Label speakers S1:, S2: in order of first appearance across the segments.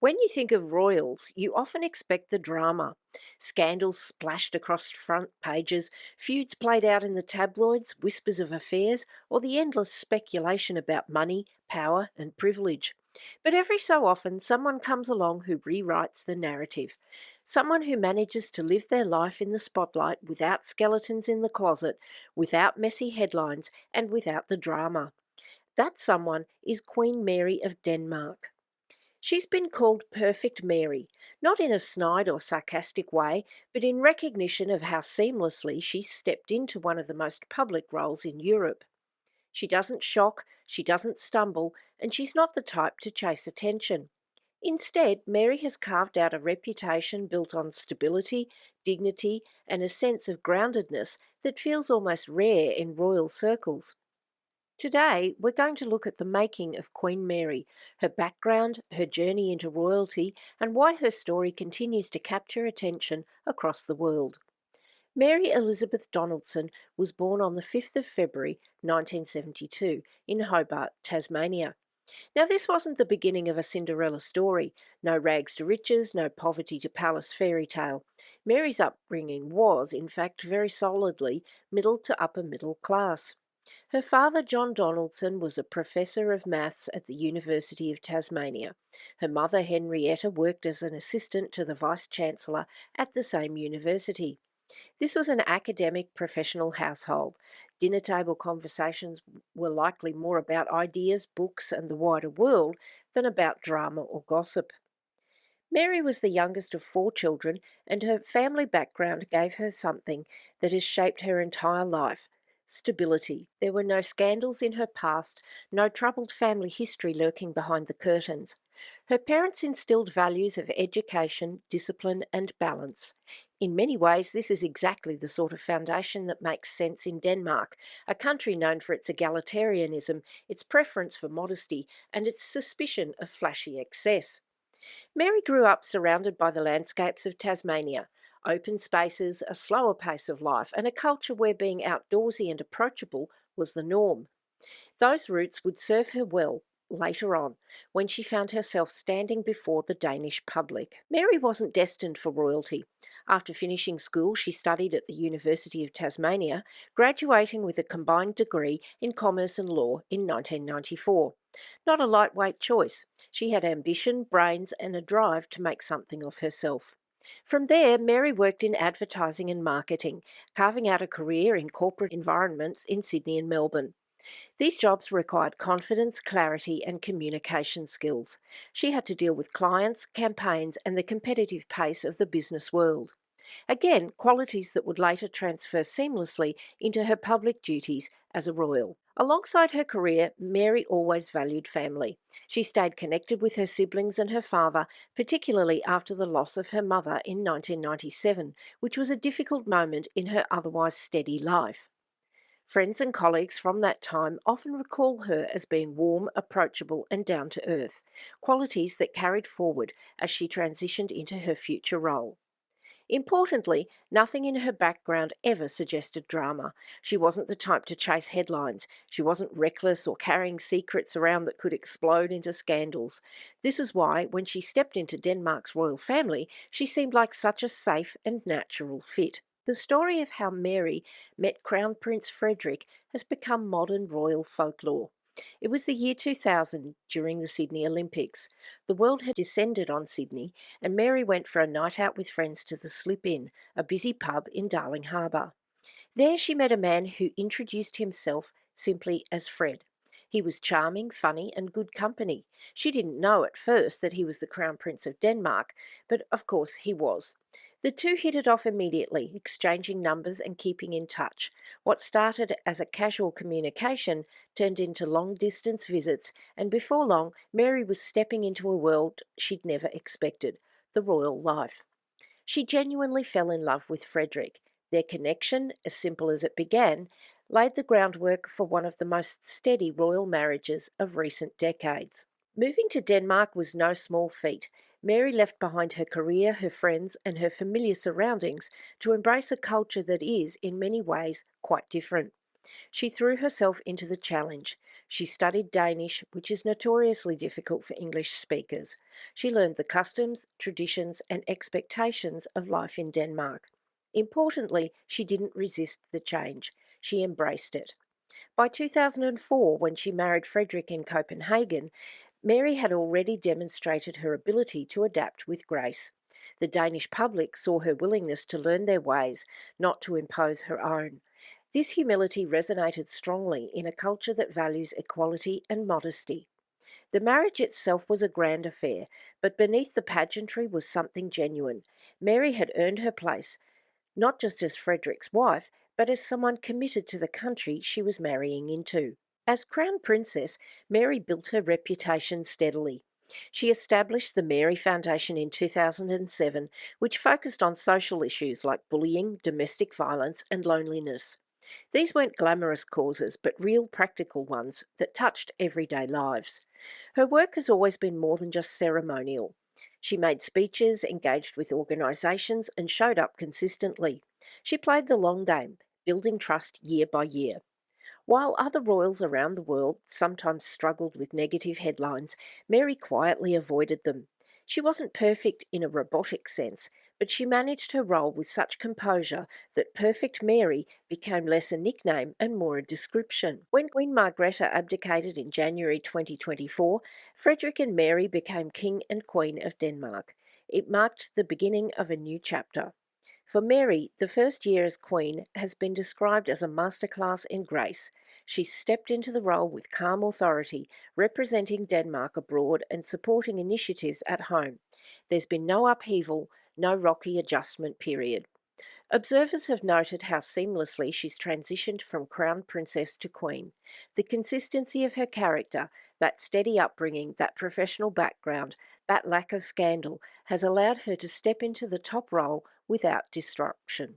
S1: When you think of royals, you often expect the drama. Scandals splashed across front pages, feuds played out in the tabloids, whispers of affairs, or the endless speculation about money, power, and privilege. But every so often, someone comes along who rewrites the narrative. Someone who manages to live their life in the spotlight without skeletons in the closet, without messy headlines, and without the drama. That someone is Queen Mary of Denmark. She's been called Perfect Mary, not in a snide or sarcastic way, but in recognition of how seamlessly she stepped into one of the most public roles in Europe. She doesn't shock, she doesn't stumble, and she's not the type to chase attention. Instead, Mary has carved out a reputation built on stability, dignity, and a sense of groundedness that feels almost rare in royal circles. Today, we're going to look at the making of Queen Mary, her background, her journey into royalty, and why her story continues to capture attention across the world. Mary Elizabeth Donaldson was born on the 5th of February 1972 in Hobart, Tasmania. Now, this wasn't the beginning of a Cinderella story. No rags to riches, no poverty to palace fairy tale. Mary's upbringing was, in fact, very solidly middle to upper middle class. Her father, John Donaldson, was a professor of maths at the University of Tasmania. Her mother, Henrietta, worked as an assistant to the Vice Chancellor at the same university. This was an academic professional household. Dinner table conversations were likely more about ideas, books, and the wider world than about drama or gossip. Mary was the youngest of four children, and her family background gave her something that has shaped her entire life: stability. There were no scandals in her past, no troubled family history lurking behind the curtains. Her parents instilled values of education, discipline, and balance. In many ways, this is exactly the sort of foundation that makes sense in Denmark, a country known for its egalitarianism, its preference for modesty, and its suspicion of flashy excess. Mary grew up surrounded by the landscapes of Tasmania: open spaces, a slower pace of life, and a culture where being outdoorsy and approachable was the norm. Those roots would serve her well later on, when she found herself standing before the Danish public. Mary wasn't destined for royalty. After finishing school, she studied at the University of Tasmania, graduating with a combined degree in commerce and law in 1994. Not a lightweight choice. She had ambition, brains, and a drive to make something of herself. From there, Mary worked in advertising and marketing, carving out a career in corporate environments in Sydney and Melbourne. These jobs required confidence, clarity, and communication skills. She had to deal with clients, campaigns, and the competitive pace of the business world. Again, qualities that would later transfer seamlessly into her public duties as a royal. Alongside her career, Mary always valued family. She stayed connected with her siblings and her father, particularly after the loss of her mother in 1997, which was a difficult moment in her otherwise steady life. Friends and colleagues from that time often recall her as being warm, approachable, and down to earth, qualities that carried forward as she transitioned into her future role. Importantly, nothing in her background ever suggested drama. She wasn't the type to chase headlines. She wasn't reckless or carrying secrets around that could explode into scandals. This is why, when she stepped into Denmark's royal family, she seemed like such a safe and natural fit. The story of how Mary met Crown Prince Frederick has become modern royal folklore. It was the year 2000 during the Sydney Olympics. The world had descended on Sydney, and Mary went for a night out with friends to the Slip Inn, a busy pub in Darling Harbour. There she met a man who introduced himself simply as Fred. He was charming, funny, and good company. She didn't know at first that he was the Crown Prince of Denmark, but of course he was. The two hit it off immediately, exchanging numbers and keeping in touch. What started as a casual communication turned into long-distance visits, and before long, Mary was stepping into a world she'd never expected: the royal life. She genuinely fell in love with Frederick. Their connection, as simple as it began, laid the groundwork for one of the most steady royal marriages of recent decades. Moving to Denmark was no small feat. Mary left behind her career, her friends, and her familiar surroundings to embrace a culture that is, in many ways, quite different. She threw herself into the challenge. She studied Danish, which is notoriously difficult for English speakers. She learned the customs, traditions, and expectations of life in Denmark. Importantly, she didn't resist the change. She embraced it. By 2004, when she married Frederick in Copenhagen, Mary had already demonstrated her ability to adapt with grace. The Danish public saw her willingness to learn their ways, not to impose her own. This humility resonated strongly in a culture that values equality and modesty. The marriage itself was a grand affair, but beneath the pageantry was something genuine. Mary had earned her place, not just as Frederick's wife, but as someone committed to the country she was marrying into. As Crown Princess, Mary built her reputation steadily. She established the Mary Foundation in 2007, which focused on social issues like bullying, domestic violence, and loneliness. These weren't glamorous causes, but real practical ones that touched everyday lives. Her work has always been more than just ceremonial. She made speeches, engaged with organisations, and showed up consistently. She played the long game, building trust year by year. While other royals around the world sometimes struggled with negative headlines, Mary quietly avoided them. She wasn't perfect in a robotic sense, but she managed her role with such composure that Perfect Mary became less a nickname and more a description. When Queen Margrethe abdicated in January 2024, Frederick and Mary became King and Queen of Denmark. It marked the beginning of a new chapter. For Mary, the first year as Queen has been described as a masterclass in grace. She stepped into the role with calm authority, representing Denmark abroad and supporting initiatives at home. There's been no upheaval, no rocky adjustment period. Observers have noted how seamlessly she's transitioned from Crown Princess to Queen. The consistency of her character, that steady upbringing, that professional background, that lack of scandal, has allowed her to step into the top role without disruption.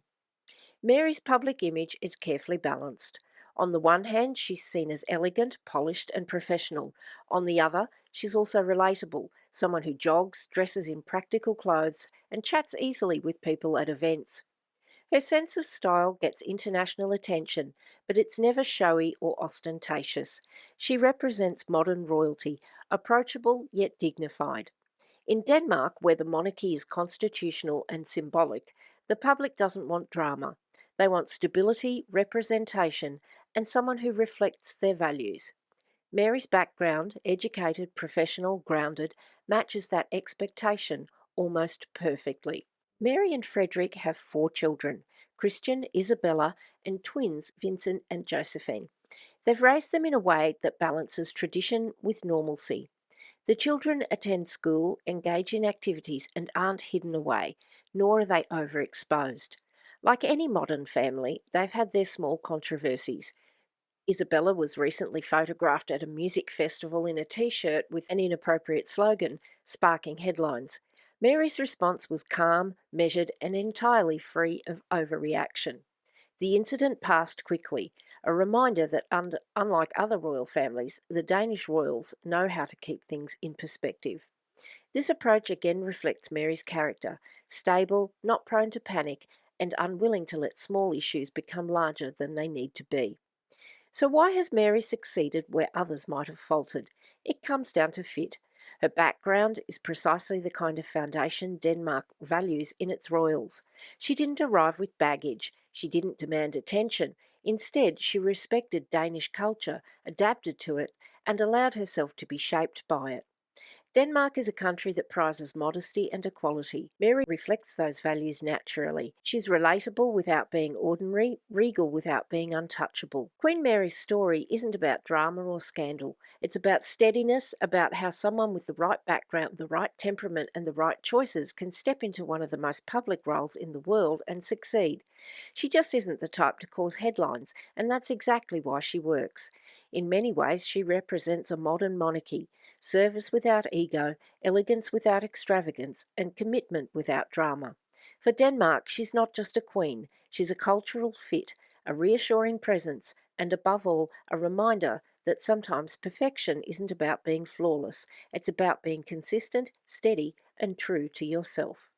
S1: Mary's public image is carefully balanced. On the one hand, she's seen as elegant, polished, and professional. On the other, she's also relatable, someone who jogs, dresses in practical clothes, and chats easily with people at events. Her sense of style gets international attention, but it's never showy or ostentatious. She represents modern royalty, approachable yet dignified. In Denmark, where the monarchy is constitutional and symbolic, the public doesn't want drama. They want stability, representation, and someone who reflects their values. Mary's background, educated, professional, grounded, matches that expectation almost perfectly. Mary and Frederick have 4 children: Christian, Isabella, and twins Vincent and Josephine. They've raised them in a way that balances tradition with normalcy. The children attend school, engage in activities, and aren't hidden away, nor are they overexposed. Like any modern family, they've had their small controversies. Isabella was recently photographed at a music festival in a t-shirt with an inappropriate slogan, sparking headlines. Mary's response was calm, measured, and entirely free of overreaction. The incident passed quickly, a reminder that unlike other royal families, the Danish royals know how to keep things in perspective. This approach again reflects Mary's character: stable, not prone to panic, and unwilling to let small issues become larger than they need to be. So why has Mary succeeded where others might have faltered? It comes down to fit. Her background is precisely the kind of foundation Denmark values in its royals. She didn't arrive with baggage. She didn't demand attention. Instead, she respected Danish culture, adapted to it, and allowed herself to be shaped by it. Denmark is a country that prizes modesty and equality. Mary reflects those values naturally. She's relatable without being ordinary, regal without being untouchable. Queen Mary's story isn't about drama or scandal. It's about steadiness, about how someone with the right background, the right temperament, and the right choices can step into one of the most public roles in the world and succeed. She just isn't the type to cause headlines, and that's exactly why she works. In many ways, she represents a modern monarchy: service without ego, elegance without extravagance, and commitment without drama. For Denmark, she's not just a queen, she's a cultural fit, a reassuring presence, and above all, a reminder that sometimes perfection isn't about being flawless, it's about being consistent, steady, and true to yourself.